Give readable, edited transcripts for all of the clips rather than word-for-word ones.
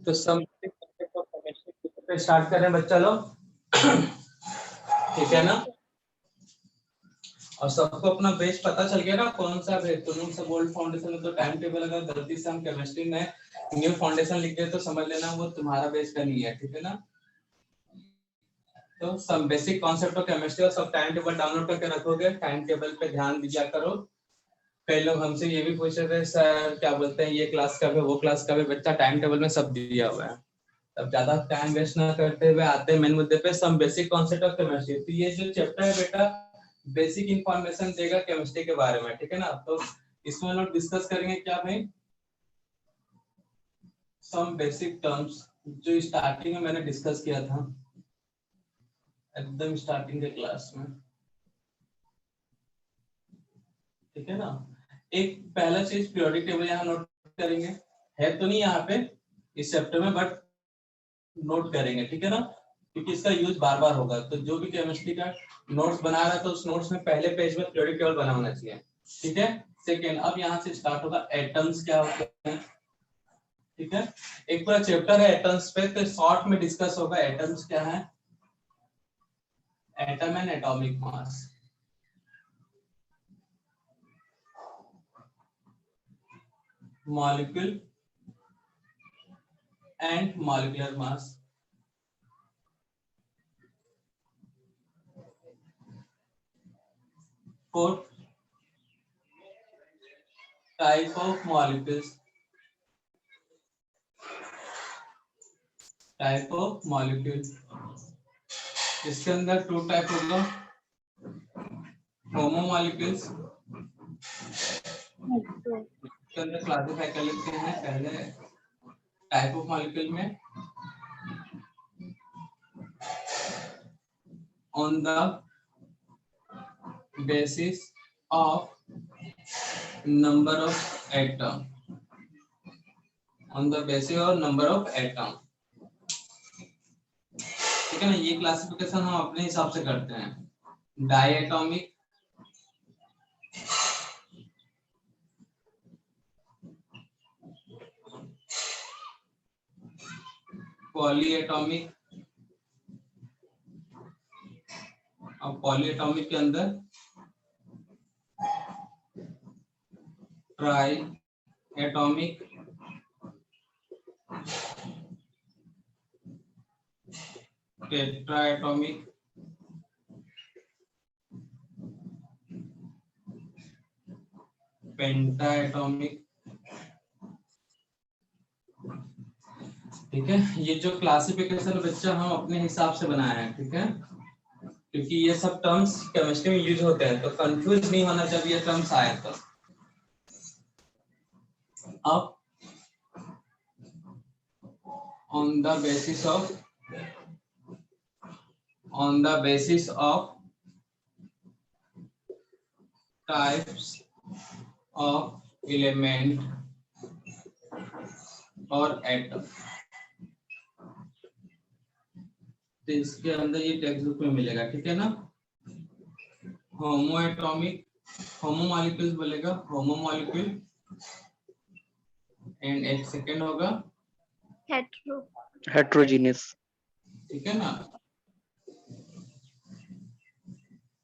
तो सम पे स्टार्ट करें बच्चा लोग, ठीक है ना। और सबको अपना बेस पता चल गया ना, कौन सा बेस। तो लोग सब ओल्ड फाउंडेशन में तो टाइम टेबल अगर गलती से हम केमिस्ट्री में न्यू फाउंडेशन लिख दे तो समझ लेना वो तुम्हारा बेस का नहीं है, ठीक है ना। तो सब बेसिक कॉन्सेप्ट ऑफ केमिस्ट्री और सब टाइम टेबल डाउनलोड करके रखोगे, टाइम टेबल पे ध्यान दिया करो। कई लोग हमसे ये भी पूछ रहे थे सर क्या बोलते हैं ये क्लास कब है वो क्लास कब है, बच्चा टाइम टेबल में सब दिया हुआ है। अब ज्यादा टाइम वेस्ट ना करते हुए आते हैं मेन मुद्दे पे, some basic concept of chemistry. तो ये जो चैप्टर है बेटा बेसिक इंफॉर्मेशन देगा केमिस्ट्री के बारे में, ठीक है ना। तो इसमें लोग डिस्कस करेंगे क्या भाई, सम बेसिक टर्म्स जो स्टार्टिंग में मैंने डिस्कस किया था एकदम स्टार्टिंग के क्लास में, ठीक है ना। एक पहला चीज पीरियोडिक टेबल यहाँ नोट करेंगे, है तो नहीं यहाँ पे इस चैप्टर में बट नोट करेंगे, ठीक है ना, क्योंकि इसका यूज बार बार होगा। तो जो भी केमिस्ट्री का नोट्स बना रहा है तो उस नोट्स में पहले पेज में पीरियोडिक टेबल बना होना चाहिए, ठीक है। सेकेंड, अब यहाँ से स्टार्ट होगा एटम्स क्या होते हैं, ठीक है। एक पूरा चैप्टर है एटम्स पे, तो शॉर्ट में डिस्कस होगा एटम्स क्या है, atom and atomic mass, molecule and molecular mass, fourth type of molecules, type of molecule. इसके अंदर टू टाइप होगा, होमो मॉलिक्यूल्स, इसके अंदर क्लासिफाई कर लेते हैं पहले टाइप ऑफ मॉलिक्यूल में on the basis of number of atom, on the basis of number of atom, ठीक है ना। ये क्लासिफिकेशन हम अपने हिसाब से करते हैं। डायएटॉमिक, पॉलीएटॉमिक, और पॉलीएटॉमिक के अंदर ट्राई एटॉमिक, टेट्रा एटॉमिक, पेंटा एटॉमिक, ठीक है। ये जो क्लासिफिकेशन बच्चा हम अपने हिसाब से बनाए हैं, ठीक है, क्योंकि ये सब टर्म्स केमिस्ट्री में यूज होते हैं तो कंफ्यूज नहीं होना जब ये टर्म्स आए तो। अब on the basis of types of element और एटम, तो इसके अंदर ये टेक्स्ट बुक में मिलेगा, ठीक है ना। होमो एटॉमिक, होमो मॉलिक्यूल्स बोलेगा, होमो मॉलिक्यूल, एंड एक सेकेंड होगा हेट्रोजीनियस, ठीक है ना।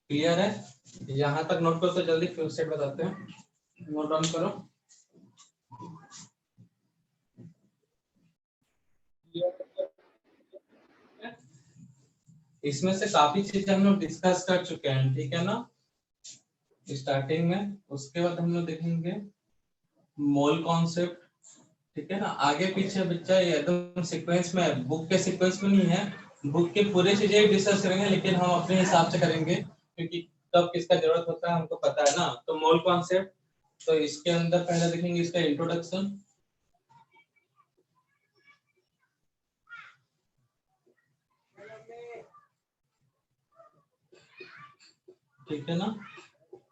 क्लियर है, यहाँ तक नोट करो तो जल्दी फिर सेट बताते हैं, नोट डाउन करो। इसमें से काफी चीजें हम लोग डिस्कस कर चुके हैं, ठीक है ना, स्टार्टिंग में। उसके बाद हम लोग देखेंगे मोल कॉन्सेप्ट, ठीक है ना। आगे पीछे बच्चा ये एकदम सीक्वेंस में, बुक के सीक्वेंस में नहीं है, बुक के पूरे चीजें डिस्कस करेंगे लेकिन हम अपने हिसाब से करेंगे क्योंकि कब किसका जरूरत होता है हमको पता है ना। तो मोल कॉन्सेप्ट, तो इसके अंदर पहले देखेंगे इसका इंट्रोडक्शन, ठीक है ना।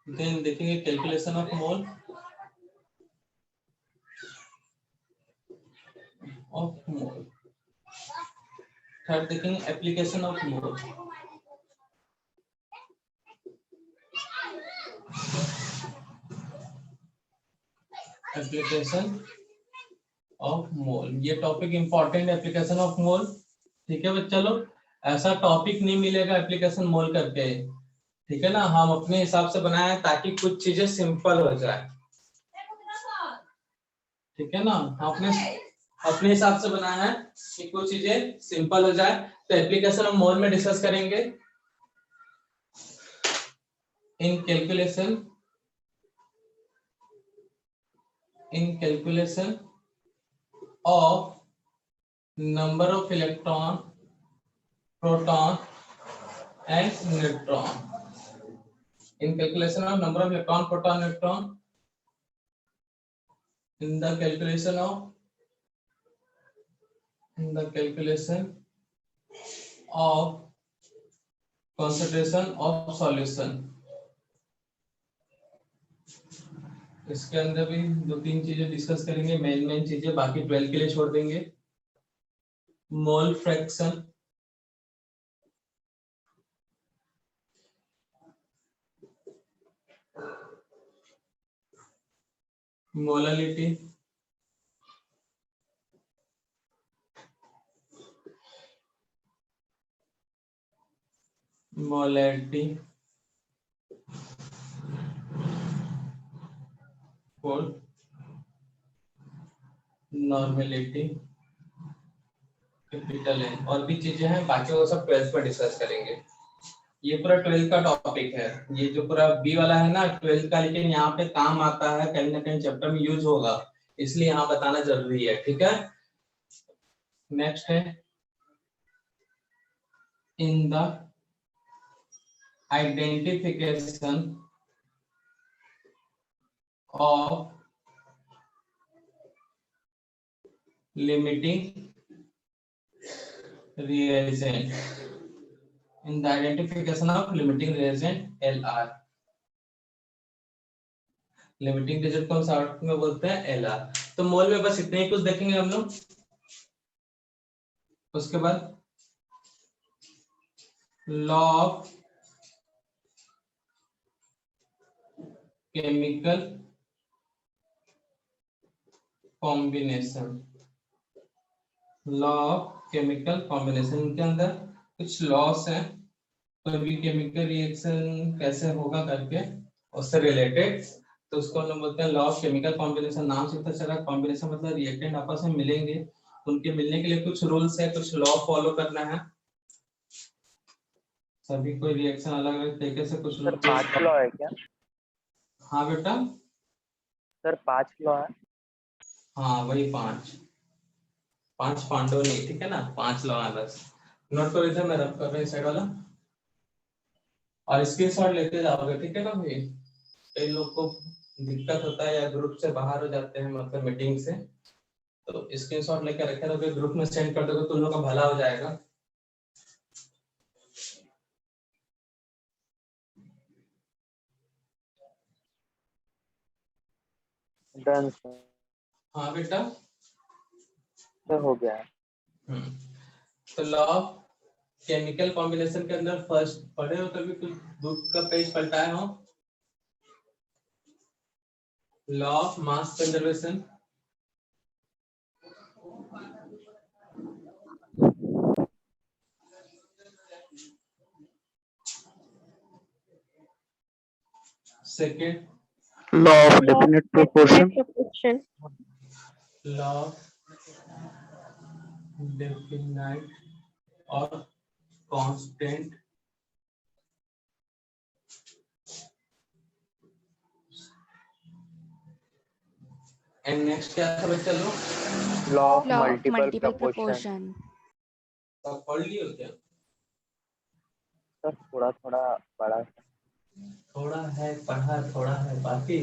देन देखेंगे कैलकुलेशन ऑफ मोल, थर्ड देखेंगे application of mole, application of mole, ये topic important, application of mole. ठीक है बच्चा लोग, ऐसा टॉपिक नहीं मिलेगा एप्लीकेशन मोल करके। ठीक है ना, हम अपने हिसाब से बनाए हैं ताकि कुछ चीजें सिंपल हो जाए। ठीक है ना, अपने अपने हिसाब से बनाया है कि कुछ चीजें सिंपल हो जाए। तो एप्लीकेशन हम मोल में डिस्कस करेंगे। इन calculation of number of electron, proton and neutron. In calculation of number of electron, proton, neutron, in the calculation of concentration of solution। इसके अंदर भी दो तीन चीजें डिस्कस करेंगे, मेन चीजें, बाकी 12 के लिए छोड़ देंगे। मोल फ्रैक्शन, मोलालिटी, मोलैलिटी, और नॉर्मेलिटी, कैपिटल एन, और भी चीजें हैं, बाकी वो सब 12 पर डिस्कस करेंगे। ये पूरा 12 का टॉपिक है, ये जो पूरा बी वाला है ना 12 का, लेकिन यहाँ पे काम आता है, कहीं ना कहीं चैप्टर में यूज होगा, इसलिए यहाँ बताना जरूरी है। ठीक है, नेक्स्ट है in the identification of limiting reagent, in the identification of limiting reagent LR। Limiting reagent कौन सा में बोलते हैं? LR। तो मोल में बस इतने ही कुछ देखेंगे हम लोग। उसके बाद law of chemical combination, law of chemical combination के अंदर कुछ लॉस है, कोई भी केमिकल रिएक्शन कैसे होगा करके उससे रिलेटेड, तो उसको हम लोग बोलते हैं लॉ ऑफ केमिकल कॉम्बिनेशन। नाम से पता चला कॉम्बिनेशन मतलब रिएक्टेंट आपस में मिलेंगे, उनके मिलने के लिए कुछ रूल्स है, कुछ लॉ फॉलो करना है। सभी कोई रिएक्शन अलग अलग तरीके से कुछ सर 5 लॉ है क्या? हाँ बेटा, सर 5 लॉ है। हाँ वही 5 पांडव नहीं, ठीक है ना, 5 लॉ है बस। नोट करो, इधर मैं रख कर रहा हूँ साइड वाला, और स्क्रीनशॉट लेते जाओगे। ठीक है ना भाई, कई लोग को दिक्कत होता है या ग्रुप से बाहर हो जाते हैं, मतलब मीटिंग से, तो स्क्रीनशॉट लेकर रखे रहोगे, ग्रुप में सेंड कर दोगे तो उन लोगों का भला हो जाएगा। Done sir. हाँ बेटा, सर हो गया है। तो लॉ ऑफ केमिकल कॉम्बिनेशन के अंदर फर्स्ट पढ़े हो कभी, कुछ बुक का पेज पलटाए हो? Law of mass conservation, second law of definite proportion. Law of definite और कांस्टेंट, एंड नेक्स्ट क्या था बच्चा लोग? Law of Law of multiple multiple proportion. proportion. सब पढ़ लियो क्या? सर थोड़ा थोड़ा बड़ा सा। थोड़ा है पढ़ा, थोड़ा है बाकी।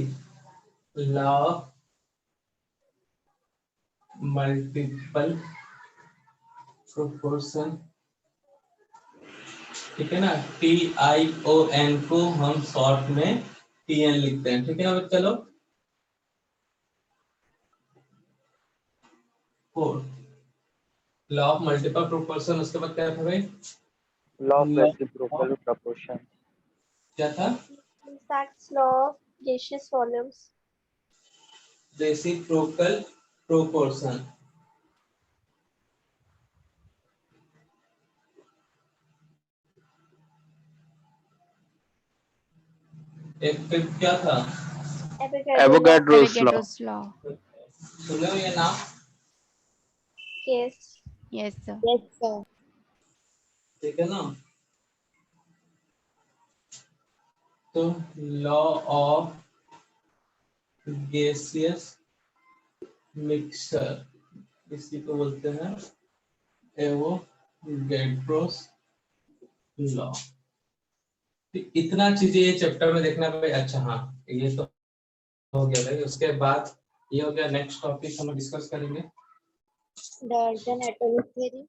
लॉ ऑफ मल्टीपल प्रोपोर्शन, ठीक है ना, TION को हम शॉर्ट में TN लिखते हैं। ठीक है ना बच्चा लोग? लॉ ऑफ मल्टीपल प्रोपोर्शन, उसके बाद क्या था भाई? Law of reciprocal proportion. क्या था? Sachs law of gaseous volumes. Reciprocal proportion. एक फिर क्या था? Avogadro's law. Avogadro's law. सुने हो ये नाम? Yes, sir. ठीक है ना? तो लॉ ऑफ गैसियस मिक्सचर इसी को बोलते हैं एवोगैड्रोस लॉ। इतना चीजें ये चैप्टर में देखना भाई। अच्छा हाँ, ये तो हो गया भाई। उसके बाद ये हो गया। नेक्स्ट टॉपिक हम डिस्कस करेंगे Dalton atomic theory.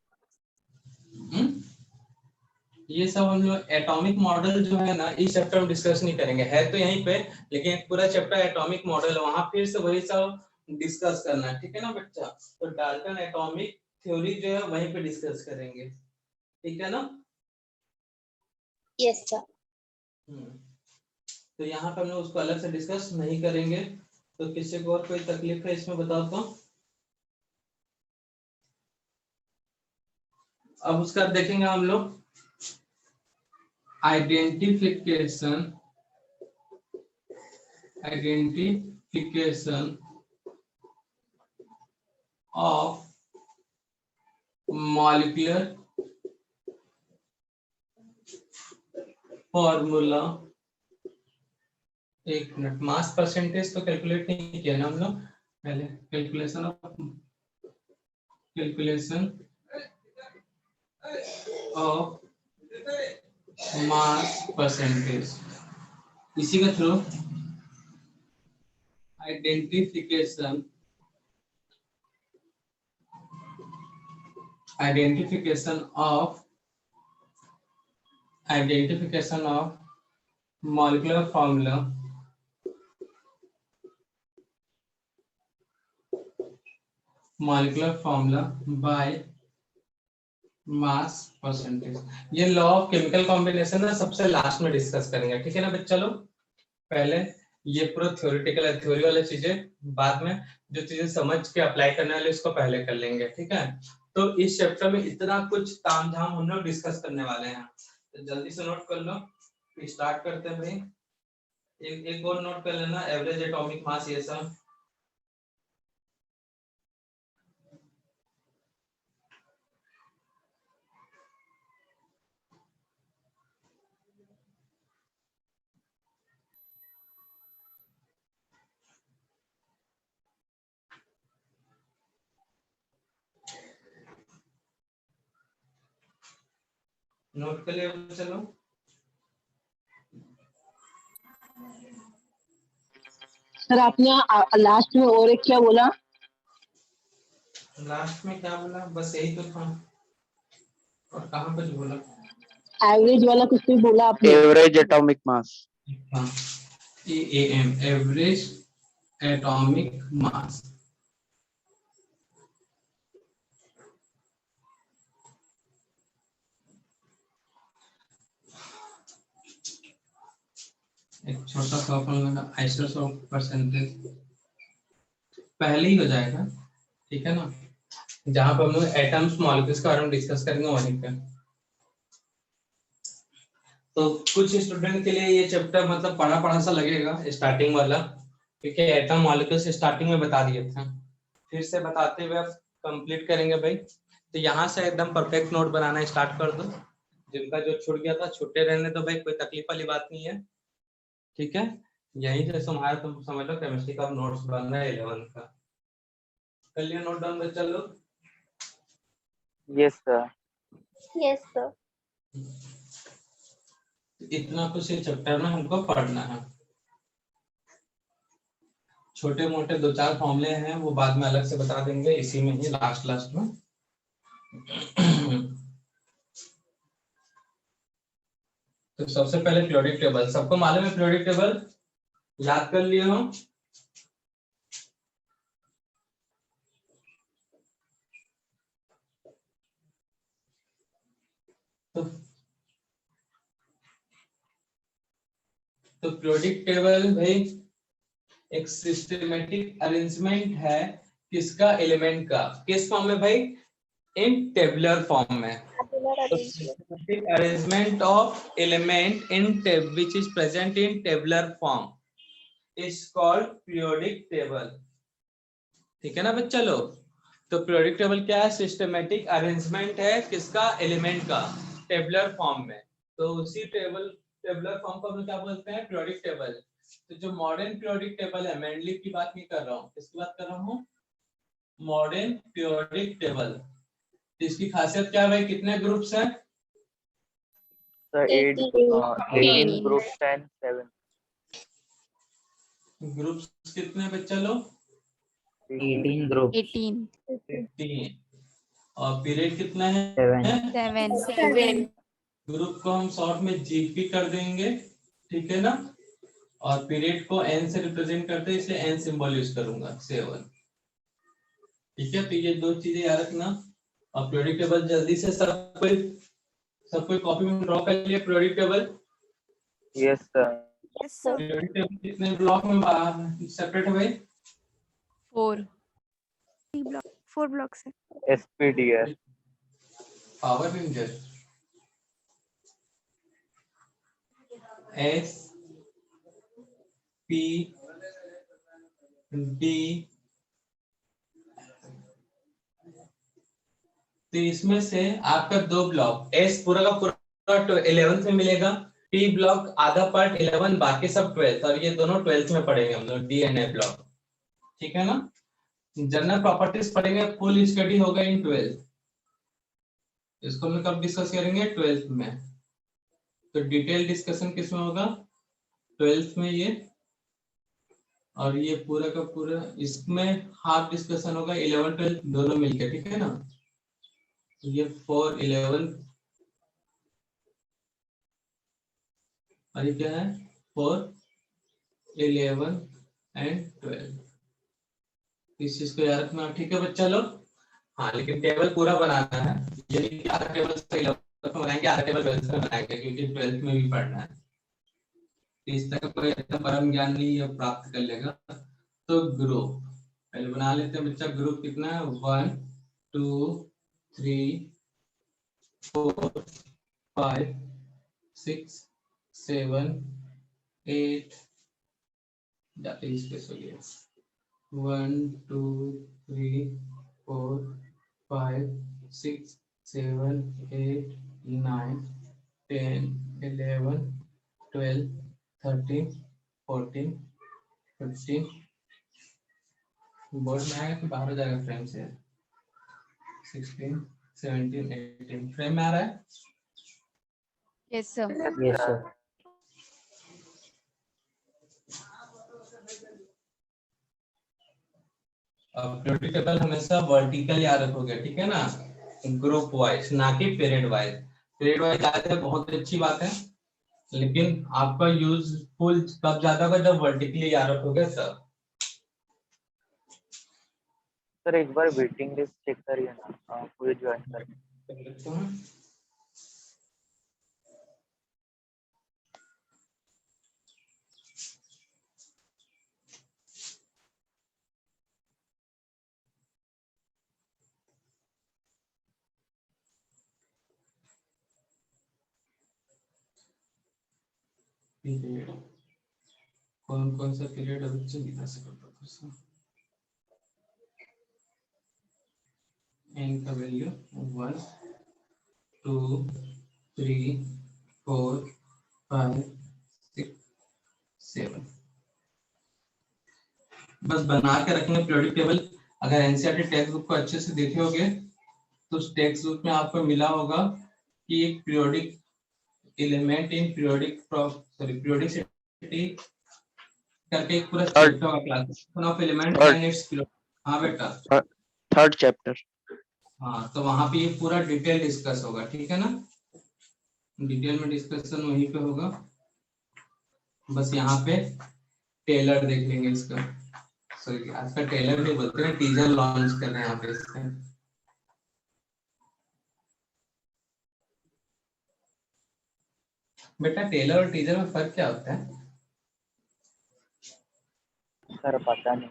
ये सब हम लोग एटॉमिक मॉडल जो है ना इस चैप्टर में डिस्कस नहीं करेंगे, है तो यहीं पे, लेकिन एक पूरा चैप्टर एटॉमिक मॉडल वहां फिर से वही सब डिस्कस करना है। ठीक है ना बच्चा? तो डाल्टन एटॉमिक थ्योरी जो है वहीं पे डिस्कस करेंगे। ठीक है ना? Yes, sir. तो यहाँ पे हम लोग उसको अलग से डिस्कस नहीं करेंगे। तो किसी को और कोई तकलीफ है इसमें बताओ तो। अब उसका देखेंगे हम लोग आइडेंटिफिकेशन ऑफ मॉलिक्यूलर फॉर्मूला। एक मिनट, मास परसेंटेज तो कैलकुलेट नहीं किया ना हम लोग पहले। कैलकुलेशन ऑफ मास परसेंटेज, इसी के through identification of molecular formula by mass percentage. ये लॉ ऑफ केमिकल कॉम्बिनेशन ना सबसे लास्ट में डिस्कस करेंगे। ठीक है ना बच्चा लोग? पहले ये पूरा थ्योरेटिकल है, थ्योरी वाली चीजें बाद में, जो चीजें समझ के अप्लाई करने वाले उसको पहले कर लेंगे। ठीक है? तो इस चैप्टर में इतना कुछ तामझाम हम लोग डिस्कस करने वाले हैं, तो जल्दी से नोट कर लो। स्टार्ट करते हैं भाई। एक और नोट कर लेना, एवरेज एटॉमिक मास, ये सब। नोट कर लिया चलो। सर आपने लास्ट में और एक क्या बोला? लास्ट में क्या बोला? बस यही तो था। और कहाँ पे बोला? एवरेज वाला कुछ भी बोला आपने? Average atomic mass. हाँ, EAM, एवरेज एटॉमिक मास। एक छोटा सा फॉर्मूला आइसोटोप परसेंटेज पहले ही हो जाएगा। ठीक है ना? जहां पर हम लोग एटम्स मॉलिक्यूल्स के बारे में डिस्कस करेंगे वहीं पे। तो कुछ स्टूडेंट के लिए ये चैप्टर मतलब पढ़ा सा लगेगा स्टार्टिंग वाला, क्योंकि एटम मॉलिक्यूल्स स्टार्टिंग में बता दिए थे। फिर से बताते हुए कंप्लीट करेंगे भाई। तो यहाँ से एकदम परफेक्ट नोट बनाना स्टार्ट कर दो। जिनका जो छूट गया था छूटे रहने दो भाई, कोई तकलीफ वाली बात नहीं है। ठीक है? यही से तुम्हारा, तुम समझ लो केमिस्ट्री का नोट्स बन रहा है 11th का। कर लिया नोट डाउन बच्चा लोग? Yes sir. Yes, sir. इतना कुछ इस चैप्टर में हमको पढ़ना है। छोटे मोटे 2-4 फॉर्मूले हैं वो बाद में अलग से बता देंगे, इसी में ही लास्ट में। तो सबसे पहले पीरियोडिक टेबल, सबको मालूम है पीरियोडिक टेबल? याद कर लिए हो? तो पीरियोडिक टेबल भाई एक सिस्टमेटिक अरेंजमेंट है किसका एलिमेंट का, किस फॉर्म में भाई, इन टेबुलर फॉर्म में। Tabular arrangement. Arrangement of element in which is present in tabular form is called periodic table. ठीक है ना बच्चा लोग। तो पीरियोडिक टेबल क्या है, सिस्टमेटिक अरेंजमेंट है किसका, एलिमेंट का, टेबुलर फॉर्म में। तो उसी टेबुलर फॉर्म को हम क्या बोलते हैं, पीरियोडिक टेबल। तो जो मॉडर्न पीरियोडिक टेबल है, मैंडलीव की बात नहीं कर रहा हूँ, किसकी बात कर रहा हूँ, मॉडर्न पीरियोडिक टेबल। इसकी खासियत क्या है भाई, कितने ग्रुप्स हैं, Sir, 18 groups and 7. ग्रुप्स कितने बच्चा लोग, 18 groups. 18। और पीरियड कितना है, 7. ग्रुप को हम शॉर्ट में जीपी कर देंगे, ठीक है ना। और पीरियड को एन से रिप्रेजेंट करते हैं, इसलिए एन सिंबल यूज करूंगा 7। ठीक है, तो ये दो चीजें याद रखना। और पीरियोडिक टेबल जल्दी से सब कोई कॉपी में ड्रॉ कर लिया periodic table. Yes, sir. Periodic table कितने ब्लॉक में सेपरेट है भाई, 4 blocks है. SPDF. Power ranger, S P D. तो इसमें से आपका 2 ब्लॉक, एस पूरा का पूरा 11th में मिलेगा, पी ब्लॉक आधा पार्ट 11, बाकी सब 12th, और ये दोनों 12th में पढ़ेंगे हम लोग, डी एंड ए ब्लॉक। ठीक है ना। जनरल प्रॉपर्टीज पढ़ेंगे, फुल स्टडी होगा इन 12th। इसको हम कब डिस्कस करेंगे, 12th में। तो डिटेल डिस्कशन किसमें होगा, 12th में ये। और ये पूरा का पूरा इसमें हाफ डिस्कशन होगा 11 12 दोनों मिलकर, ठीक है ना। तो ये 4 11 और ये क्या है, 4 11 एंड 12। इस चीज को याद रखना, ठीक है बच्चा लोग। हाँ, लेकिन टेबल पूरा बनाना है, ये नहीं कि आधा टेबल 11th में बनाएंगे, आधा टेबल 12th में बनाएंगे, क्योंकि 12th में भी पढ़ना है। इस तरह कोई इतना परम ज्ञान नहीं है प्राप्त कर लेगा। तो ग्रुप पहले बना लेते हैं बच्चा। ग्रुप कितना है, 1 2 3 4 5 6 7 8 जाते स्पेस हो गया, 1 2 3 4 5 6 7 8 9 10 11 12 13 14 15। बोर्ड में आएगा कि बाहर हो जाएगा फ्रेम से, 16 17 18 फ्रेम में आ रहा है। Yes, sir. पीरियोडिक टेबल हमेशा वर्टिकल याद रखोगे, ठीक है ना, ग्रुप वाइज, ना कि पीरियड वाइज। पीरियड वाइज याद है, बहुत अच्छी बात है, लेकिन आपका यूजफुल कब ज्यादा होगा, जब वर्टिकली याद रखोगे तब। सर एक बार वेटिंग लिस्ट चेक करिए ना, पूरे ज्वाइन कर। पीरियड कौन कौन सा पीरियड है बच्चे, बता सकते हो। एन का वैल्यू 1 2 3 4 5 6 7। बस बना के रखेंगे पीरियोडिक टेबल। अगर एनसीईआरटी टेक्स्ट बुक को अच्छे से देखे होगे तो उस टेक्स्ट बुक में आपको मिला होगा कि एक पीरियोडिक एलिमेंट इन पीरियोडिसिटी करके एक पूरा चैप्टर होगा, classification of element and it's period. हाँ बेटा, 3rd chapter. हाँ, तो वहां पे ये पूरा डिटेल डिस्कस होगा, ठीक है ना। डिटेल में डिस्कशन वहीं पे होगा। बस यहाँ पे टेलर देख लेंगे इसका, सॉरी आज का टेलर नहीं बोलते हैं, टीजर लॉन्च कर रहे हैं यहाँ पे इसका। बेटा टेलर और टीजर में फर्क क्या होता है, सर पता नहीं।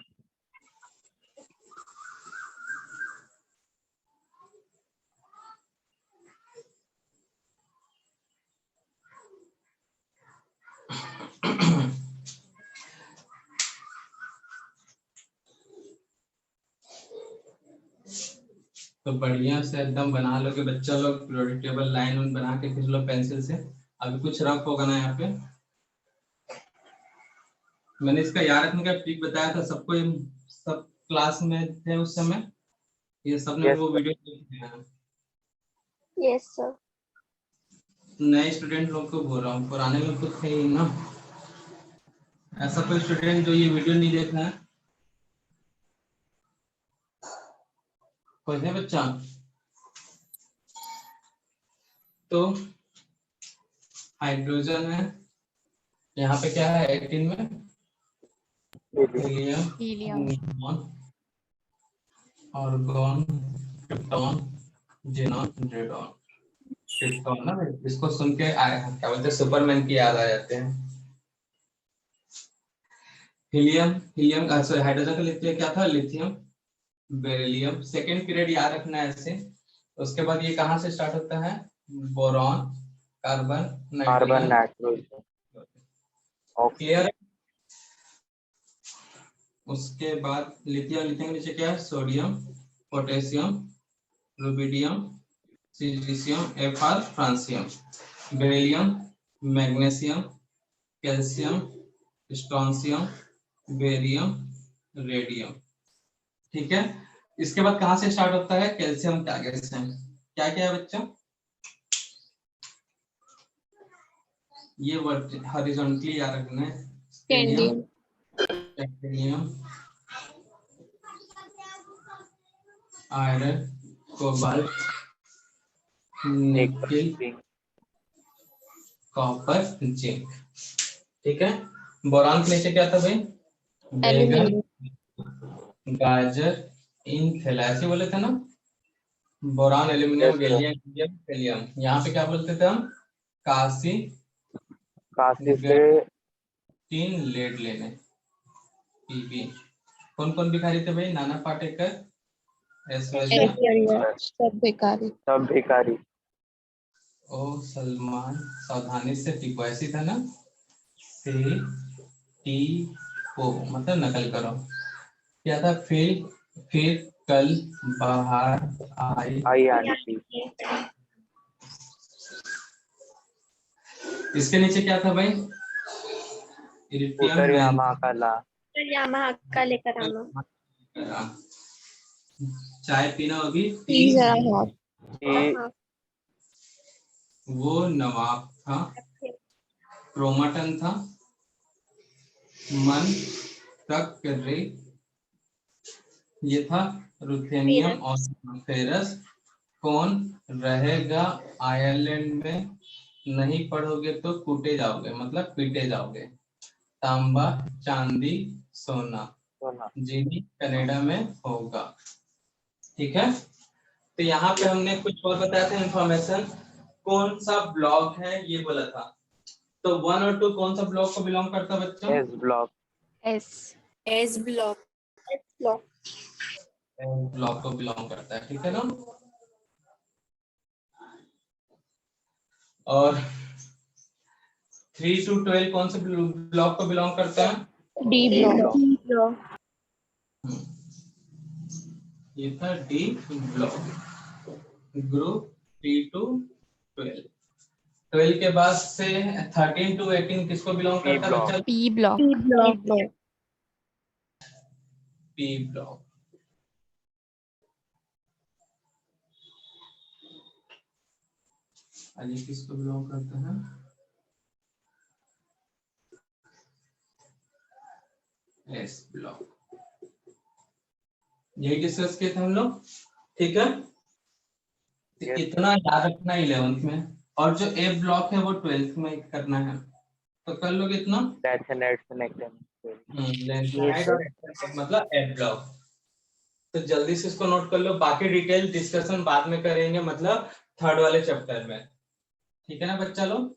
तो बढ़िया से एकदम बना लो कि बच्चा लोग पीरियोडिक टेबल लाइन उन बना के खींच लो पेंसिल से। अभी कुछ रफ होगा ना यहाँ पे। मैंने इसका याद रखने का ट्रिक बताया था सबको, ये सब क्लास में थे उस समय, ये सबने Yes, वो sir. वीडियो देखे हैं। Yes, sir. नए स्टूडेंट लोग को बोल रहा हूँ, पुराने लोग तो थे ही ना। ऐसा कोई स्टूडेंट जो ये वीडियो नहीं देखा है? कोई है बच्चा? तो हाइड्रोजन है, यहाँ पे क्या है 18 में helium, neon, argon, krypton, xenon, radon. Krypton ना, इसको सुन के क्या बोलते हैं, सुपरमैन की याद आ जाते हैं। हीलियम, सॉरी हाइड्रोजन का लिखते हैं क्या था, लिथियम, बेरिलियम। सेकेंड पीरियड याद रखना है ऐसे। उसके बाद ये कहाँ से स्टार्ट होता है, boron, carbon, Carbon, nitrogen. nitrogen, clear oxygen. है? उसके बाद लिथियम के नीचे क्या है, सोडियम, पोटेशियम, रुबिडियम, सिलिशियम, F R, francium. Beryllium, magnesium, calcium, strontium, barium, radium. ठीक है। इसके बाद कहाँ से स्टार्ट होता है, कैल्शियम के आगे से। क्या क्या है बच्चों, ये वर्ड हॉरिजॉन्टली याद रखना है। स्केंडियम, टाइटेनियम, आयरन, कोबाल्ट, एक निकेल, zinc, कॉपर, जिंक। ठीक है। बोरान के नीचे क्या था भाई, बैगन, गाजर, इंक, ऐसे बोले थे ना। Boron, aluminium, yes, sir. Gallium, gallium. यहाँ पे क्या बोलते थे हम, कांसी, काशी से तीन लेड लेने, पीबी। कौन कौन भिखारी थे भाई, नाना पाटेकर, ऐश्वर्या, सब बेकारी। सब भिखारी. ओ सलमान। सावधानी से टिको, ऐसी था ना, से टी ओ मतलब नकल करो। क्या था, फिर कल बाहर आई। आई आंटी. इसके नीचे क्या था भाई, इरिटियम, उत्तर यामा का ला. यामाहा का लेकर आना। चाय पीना होगी, टी वो नवाब था, क्रोमाटन था, मन तक कर रही, ये था रुथेनियम और फेरस। कौन रहेगा आयरलैंड में, नहीं पढ़ोगे तो कूटे जाओगे, मतलब पीटे जाओगे। तांबा, चांदी, सोना, सोना. जिनी कनाडा में होगा। ठीक है। तो यहाँ पे हमने कुछ और बताया था इंफॉर्मेशन, कौन सा ब्लॉक है ये बोला था। तो 1 और 2 कौन सा ब्लॉक को बिलोंग करता है बच्चों, S block. S block. Block को बिलोंग करता है। ठीक है ना। और 3 to 12 कौन से ब्लॉक को बिलोंग करता है, डी ब्लॉक। ये था डी ब्लॉक। Group 3 to 12। 12 के बाद से 13 to 18 किसको बिलोंग पी करता है ब्लॉक. बच्चा, P block. P block. Ali किसको बिलोंग करता है, एस ब्लॉक। यही डिस्कस किए थे हम लोग। ठीक है। तो Yes. इतना याद रखना 11th में, और जो ए ब्लॉक है वो 12th में करना है। तो कर लोगे इतना, मतलब ए ब्लॉक। तो जल्दी से इसको नोट कर लो, बाकी डिटेल डिस्कशन बाद में करेंगे, मतलब थर्ड वाले चैप्टर में। ठीक है ना बच्चा लोग।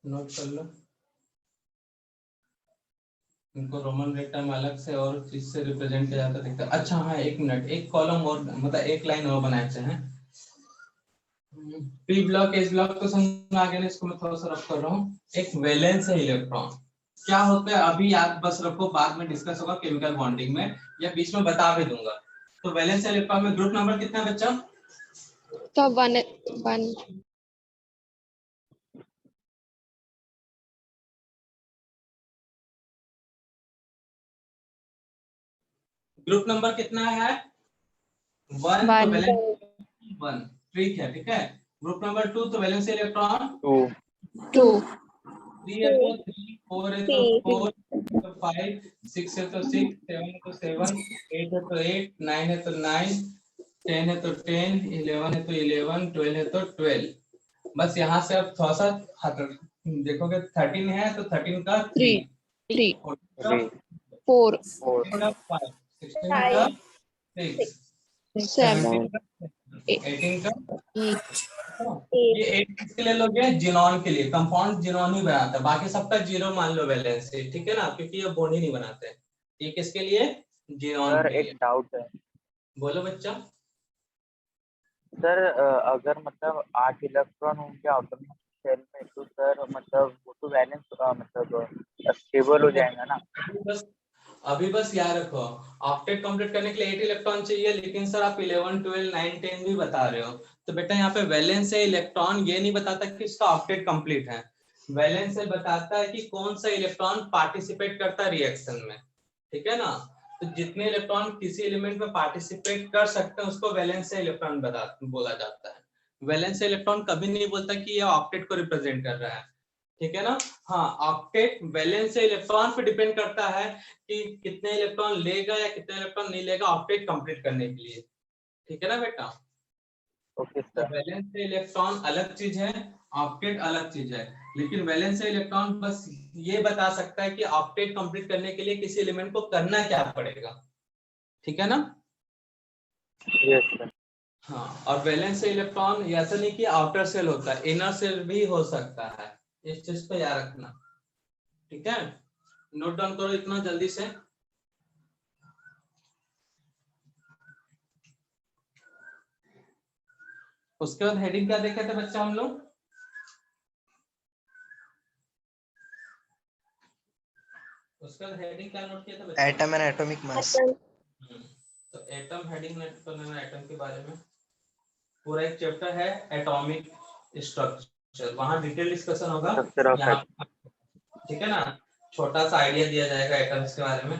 नोट कर लो, इनको रोमन रेक्टा में अलग से और चीज से रिप्रेजेंट किया जाता दिखता है। अच्छा हाँ, 1 मिनट, एक कॉलम और, मतलब एक लाइन और बनाए हैं। पी ब्लॉक, एस ब्लॉक तो समझ में आ गया ना, इसको मैं थोड़ा सा रफ कर रहा हूँ। एक वैलेंस है इलेक्ट्रॉन, क्या होता है अभी याद बस रखो, बाद में डिस्कस होगा केमिकल बॉन्डिंग में, या बीच में बता भी दूंगा। तो वैलेंस इलेक्ट्रॉन में ग्रुप नंबर कितना है बच्चा? तो 1 ग्रुप नंबर कितना है? 1। तो 1 वैलेंस 1, ठीक है, ठीक है। ग्रुप नंबर 2, तो वैलेंस इलेक्ट्रॉन 2 2 3 है तो 3, 4 है तो 4, 5, 6 है तो 6, 7 है तो 7, 8 है तो 8, 9 है तो 9, 10 है तो 10, 11 है तो 11, 12 है तो 12। बस यहाँ से अब थोड़ा सा देखोगे 13 है तो 13 का 3, 3 14 4 का 5, 16 का 6, 17 7 का 18 का, 8 ये 8 किसके लिए लोगे? जिनॉन के लिए। कंपाउंड जिनॉन ही बनाता है, बाकी सबका जीरो मान लो वैलेंस से, ठीक है ना, क्योंकि ये बॉन्ड ही नहीं बनाते। ये किसके लिए? जिनॉन सर के एक लिए। डाउट है बोलो बच्चा। सर, अगर मतलब 8 इलेक्ट्रॉन होंगे एटॉमिक शेल में, तो सर मतलब वो तो वैलेंस मतलब स्टेबल हो जाएगा ना? बस अभी बस याद रखो, ऑक्टेट कंप्लीट करने के लिए 8 इलेक्ट्रॉन चाहिए, लेकिन सर आप 11, 12, 9, 10 भी बता रहे हो। तो बेटा यहाँ पे वैलेंस है इलेक्ट्रॉन, ये नहीं बताता कि इसका ऑक्टेट कंप्लीट है। वैलेंस से बताता है कि कौन सा इलेक्ट्रॉन पार्टिसिपेट करता है रिएक्शन में, ठीक है ना। तो जितने इलेक्ट्रॉन किसी एलिमेंट में पार्टिसिपेट कर सकते हैं उसको वैलेंस इलेक्ट्रॉन बोला जाता है। वैलेंस इलेक्ट्रॉन कभी नहीं बोलता कि ये ऑक्टेट को रिप्रेजेंट कर रहा है, ठीक है ना। हाँ, ऑक्टेट वैलेंस इलेक्ट्रॉन पे डिपेंड करता है कि कितने इलेक्ट्रॉन लेगा या कितने इलेक्ट्रॉन नहीं लेगा ऑक्टेट कंप्लीट करने के लिए, ठीक है ना बेटा। ओके तो सर। वैलेंस से इलेक्ट्रॉन अलग चीज है, ऑक्टेट अलग चीज है। लेकिन वैलेंस से इलेक्ट्रॉन बस ये बता सकता है कि ऑक्टेट कंप्लीट करने के लिए किसी एलिमेंट को करना क्या पड़ेगा, ठीक है ना। Yes sir. हाँ, और वैलेंस से इलेक्ट्रॉन ऐसा नहीं कि आउटर सेल होता है, इनर सेल भी हो सकता है। इस चीज को याद रखना, ठीक है। नोट डाउन करो इतना जल्दी से। उसके बाद हेडिंग क्या देखे थे बच्चा हम लोग? उसके बाद हेडिंग क्या नोट किया था बच्चा? Atom and atomic mass. तो एटम हेडिंग नोट करना है, एटम के बारे में पूरा एक चैप्टर है एटॉमिक स्ट्रक्चर, वहां डिटेल डिस्कशन होगा। स्ट्रक्चर ऑफ यहाँ ठीक है ना, छोटा सा आइडिया दिया जाएगा एटम्स के बारे में।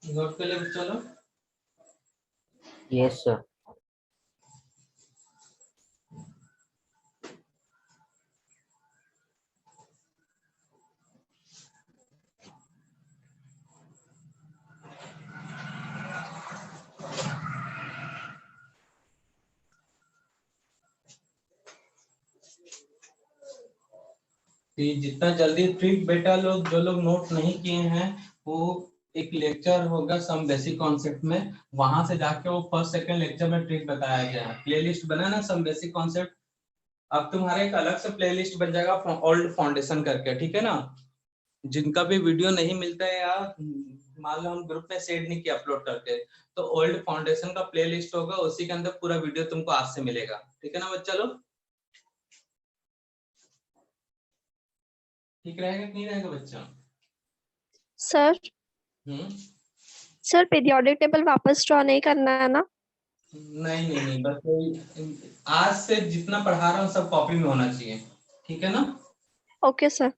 नोट कर ले चलो। Yes sir. कि जितना जल्दी ट्रिक बेटा लोग जो लोग नोट नहीं किए हैं, वो एक लेक्चर होगा सम बेसिक कॉन्सेप्ट में, वहां से जाके वो फर्स्ट सेकंड लेक्चर में ट्रिक बताया गया है। प्लेलिस्ट बना ना सम बेसिक कॉन्सेप्ट, अब तुम्हारे एक अलग से प्लेलिस्ट बन जाएगा ओल्ड फाउंडेशन करके, ठीक है ना। जिनका भी वीडियो नहीं मिलता है या मान लो हम ग्रुप में शेयर नहीं किया अपलोड करके, तो ओल्ड फाउंडेशन का प्लेलिस्ट होगा, उसी के अंदर पूरा वीडियो तुमको आज से मिलेगा, ठीक है ना बच्चा लोग। ठीक रहेगा कि नहीं रहेगा बच्चा? सर हम्म। सर पीरियोडिक टेबल वापस ड्रॉ नहीं करना है ना? नहीं नहीं नहीं, बस कोई आज से जितना पढ़ा रहा हूँ सब कॉपी में होना चाहिए, ठीक है ना। Okay sir.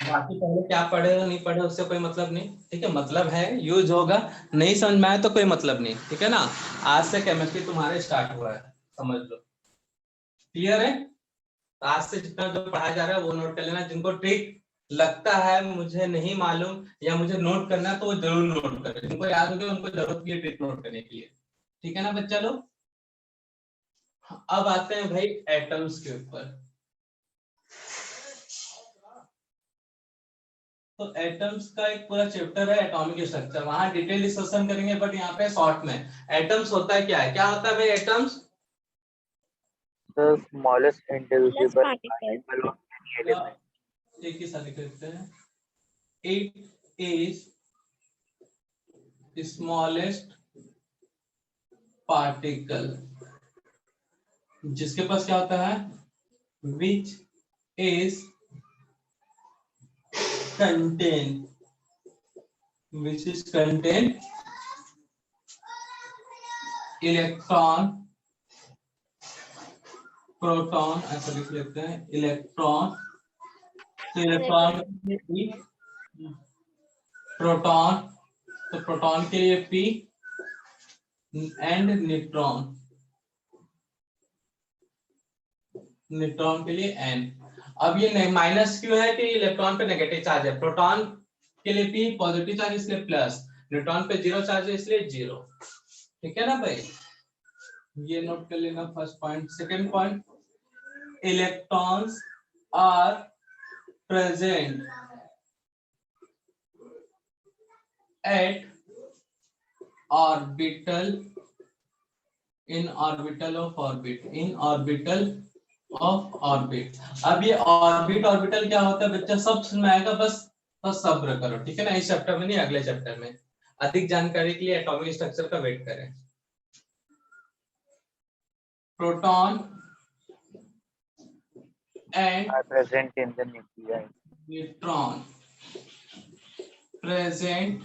बाकी पहले क्या पढ़े और नहीं पढ़े उससे कोई मतलब नहीं, ठीक है। मतलब है यूज होगा, नहीं समझ में आए तो कोई मतलब नहीं, ठीक है ना। आज से केमिस्ट्री तुम्हारे स्टार्ट हुआ है, समझ लो। क्लियर है। तो आज से जितना जो पढ़ाया जा रहा है वो नोट कर लेना। जिनको ट्रिक लगता है मुझे नहीं मालूम या मुझे नोट करना है तो वो जरूर नोट करें। जिनको याद हो गया उनको जरूरत की ट्रिक नोट करने के लिए, ठीक है ना बच्चा लोग। अब आते हैं भाई एटम्स के ऊपर। तो एटम्स का एक पूरा चैप्टर है एटॉमिक स्ट्रक्चर, वहां डिटेल डिस्कशन करेंगे, बट यहाँ पे शॉर्ट में एटम्स होता है क्या है, क्या होता है भाई atoms. The smallest plus indivisible particle. particle of any या element. एक ही साथ लिख देते हैं, इट इज स्मॉलेस्ट पार्टिकल, जिसके पास क्या होता है, which is contain, which is contain electron, proton, ऐसा लिख लेते हैं इलेक्ट्रॉन। तो इलेक्ट्रॉन प्रोटॉन, तो प्रोटॉन के लिए पी एंड न्यूट्रॉन, न्यूट्रॉन के लिए एन। अब ये माइनस क्यों है कि इलेक्ट्रॉन पे नेगेटिव चार्ज है, प्रोटॉन के लिए पी पॉजिटिव चार्ज इसलिए प्लस, न्यूट्रॉन पे जीरो चार्ज है इसलिए जीरो, ठीक है ना भाई। ये नोट कर लेना first point. Second point, electrons are present at orbital, in orbital of orbit, in orbital of orbit. अब ये ऑर्बिट ऑर्बिटल क्या होता है बच्चा, सब समझ में आएगा, बस बस सब्र करो, ठीक है ना। इस चैप्टर में नहीं, अगले चैप्टर में। अधिक जानकारी के लिए एटॉमिक स्ट्रक्चर का वेट करें। Proton and Are present in the nuclei. Neutron present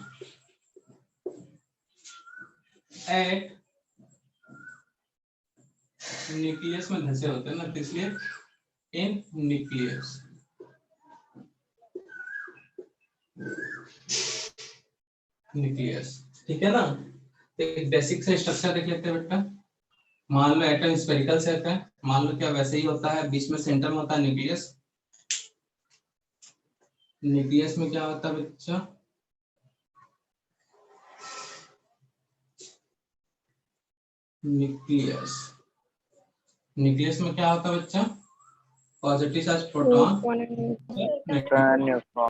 at, nucleus में धसे होते हैं ना, तो इसलिए इन न्यूक्लियस, न्यूक्लियस, ठीक है ना। तो एक बेसिक से स्ट्रक्चर देख लेते हैं बेटा। मान लो एटम स्फेरिकल शेप है, मान लो क्या वैसे ही होता है, बीच में सेंटर में होता है न्यूक्लियस। न्यूक्लियस में क्या होता है बच्चा, न्यूक्लियस, न्यूक्लियस में क्या होता है बच्चा, पॉजिटिव चार्ज प्रोटॉन, Neutron.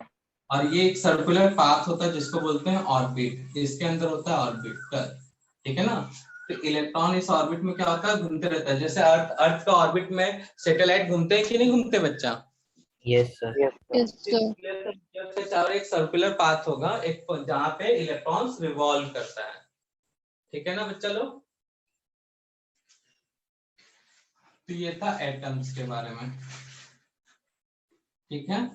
और ये एक सर्कुलर पाथ होता है जिसको बोलते हैं ऑर्बिट, इसके अंदर होता है ऑर्बिटर, ठीक है ना। तो इलेक्ट्रॉन इस ऑर्बिट में क्या होता है, घूमते रहता है, जैसे अर्थ का ऑर्बिट में सैटेलाइट घूमते हैं कि नहीं घूमते बच्चा। Yes, sir. Yes, sir. Yes sir. इसके चारों एक सर्कुलर पाथ होगा, एक जहां पे इलेक्ट्रॉन्स रिवॉल्व करता है, ठीक है ना बच्चा लोग। तो ये था एटम्स के बारे में, ठीक है।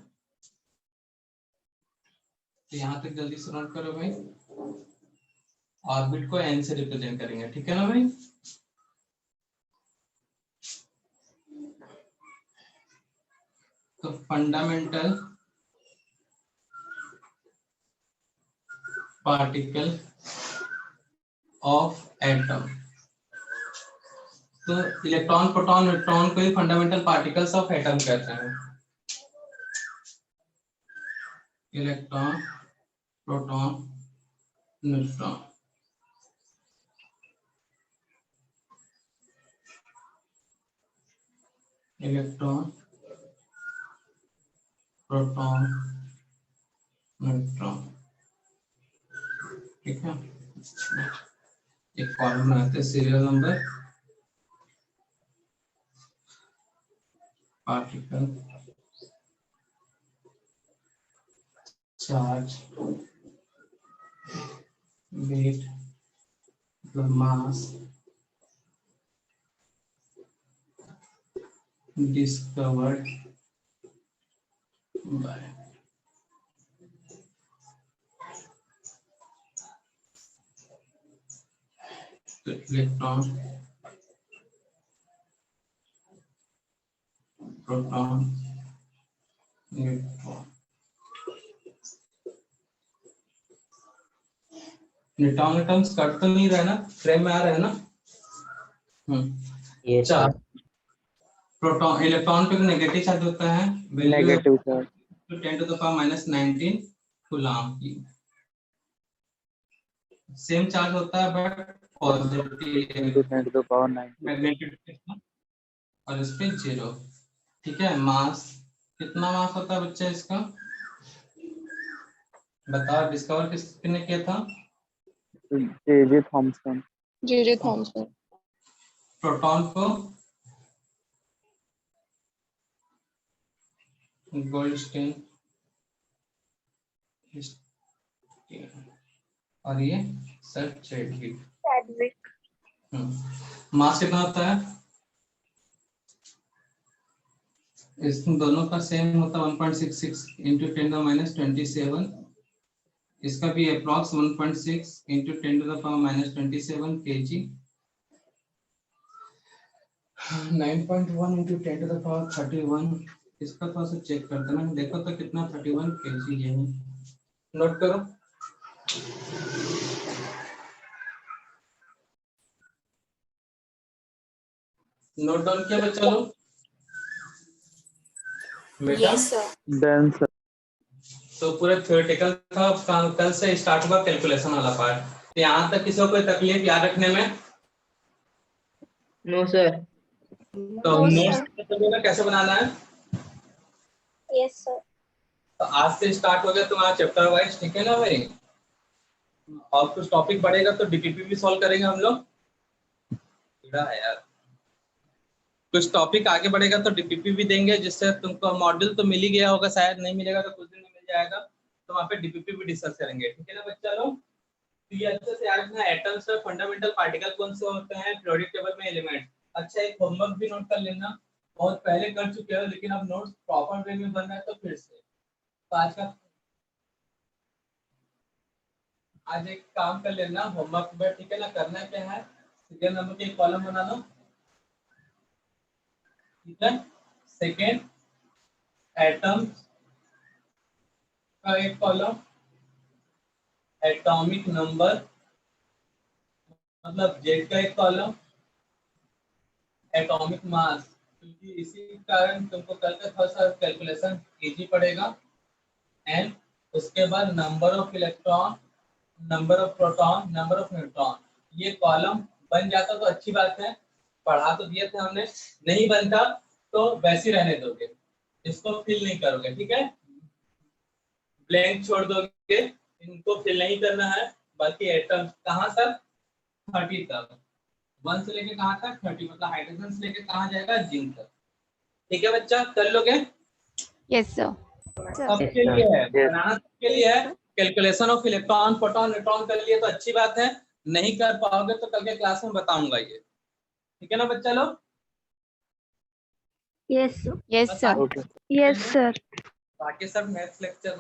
तो यहां तक जल्दी से नोट करो भाई। ऑर्बिट को एन से रिप्रेजेंट करेंगे, ठीक है ना भाई। तो फंडामेंटल पार्टिकल ऑफ एटम, तो इलेक्ट्रॉन प्रोटॉन न्यूट्रॉन को ही फंडामेंटल पार्टिकल्स ऑफ एटम कहते हैं। Electron proton neutron, electron proton neutron, ठीक है। एक फॉर्मूला बनाते हैं, serial number particle charge weight mass discovered by, तो electron, proton, neutron. Neutron cut तो नहीं रहा ना, फ्रेम में आ रहा है ना। ये चार प्रोटॉन, इलेक्ट्रॉन पे नेगेटिव चार्ज होता है, नेगेटिव चार्ज 10⁻⁻19 कूलम की। सेम चार्ज होता है बट पॉजिटिव 10⁻⁹ मैग्नेटिक और इस पे 0। ठीक है, मास कितना मास होता है बच्चा इसका, बताओ। डिस्कवर किसने किया था? J Thomson. J Thomson. Proton को गोल्डस्टीन और ये सर चैडविक। चैडविक। मास कितना होता है? इस दोनों का सेम होता है 1.66 इंटू 10⁻27। इसका भी अप्रॉक्स 1.6 इंटू 10⁻27 kg। 9.1 इंटू 10⁻31। इसका थोड़ा सा चेक कर देना, देखो तो कितना 31 kg है। नोट करो। नोट डाउन किया बच्चा लोग? बेटा डन सर। तो पूरा थ्योरेटिकल था, कल से स्टार्ट हुआ कैलकुलेशन वाला पार्ट। यहाँ तक किसी को कोई तकलीफ याद रखने में? No sir. तो No, नोट्स कैसे बनाना है? Yes sir. तो आज से स्टार्ट हो गया तुम्हारा चैप्टर वाइज, ठीक है ना भाई? और कुछ टॉपिक बढ़ेगा तो डीपीपी भी सॉल्व करेंगे हम लोग। है यार, कुछ टॉपिक आगे बढ़ेगा तो डीपीपी भी देंगे, जिससे तुमको मॉड्यूल तो मिल ही गया होगा, शायद नहीं मिलेगा तो कुछ दिन में मिल जाएगा, तो वहाँ पे डीपीपी भी डिस्कस करेंगे। ठीक है ना बच्चा लोग? तो ये अच्छे से याद रखना, एटम्स में फंडामेंटल पार्टिकल कौन से होते हैं, पीरियोडिक टेबल में एलिमेंट। अच्छा, एक होमवर्क भी नोट कर लेना, बहुत पहले कर चुके हो लेकिन अब नोट्स प्रॉपर वे में बन रहा है तो फिर से। तो आज एक काम कर लेना होमवर्क में, ठीक है ना? करना क्या है, सीरियल नंबर के एक कॉलम बना लो, ठीक है? सेकेंड, एटम का एक कॉलम, एटॉमिक नंबर मतलब जेड का एक कॉलम, एटॉमिक मास, क्योंकि इसी कारण तुमको कल का थोड़ा सा कैलकुलेशन इजी पड़ेगा। एंड उसके बाद number of electron, number of proton, number of neutron. ये कॉलम बन जाता तो अच्छी बात है, पढ़ा तो दिए थे हमने। नहीं बनता तो वैसे रहने दोगे, इसको फिल नहीं करोगे, ठीक है? ब्लैंक छोड़ दोगे, इनको फिल नहीं करना है। बाकी एटम कहाँ तक? 30 तक। 1 से लेके कहाँ तक? 30, मतलब हाइड्रोजन से लेके कहाँ जाएगा? जिंक तक। ठीक है बच्चा, कर लोगे? Yes sir. सबके लिए है, बनाना सबके लिए है। Calculation of electron, proton, neutron कर लिए तो अच्छी बात है, नहीं कर पाओगे तो कल के क्लास में बताऊंगा ये। ठीक है ना बच्चा लोग? Yes yes sir. Yes sir. बाकी सब नेक्स्ट लेक्चर